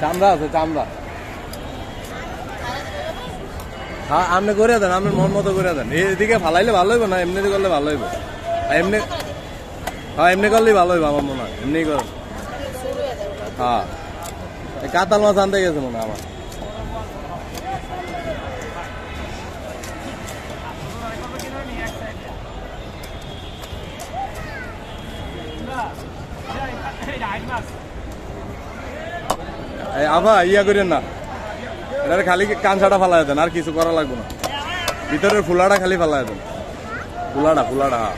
চামড়া আছে চামড়া। হ্যাঁ আপনি করে দেন, আপনার মন মতো করে দেন। এদিকে ফালাইলে ভালো হইব না এমনি করলে ভালো হইব? এমনি হ্যাঁ এমনি করলেই ভালো হইব আমার মনে হয়। এমনি করেন। হ্যাঁ কাতাল মাছ আনতে গেছে মনে হয় আমার। আভা ইয়া করেন না, এটা খালি কাঁচাটা ফালাই দেন, আর কিছু করা লাগবে না। ভিতরের ফুলাটা খালি ফালাই দেন, ফুলাটা ফুলাটা। হ্যাঁ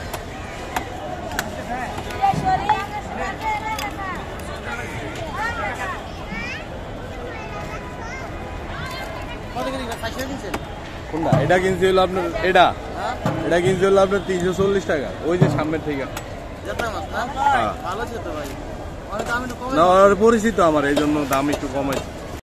কোনটা? এটা কিনছি হলো আপনার, এটা কিনছি হলো আপনার 340 টাকা। ওই যে সামনের থেকে না, পরিচিত আমার, এই জন্য দাম একটু কমাইছি।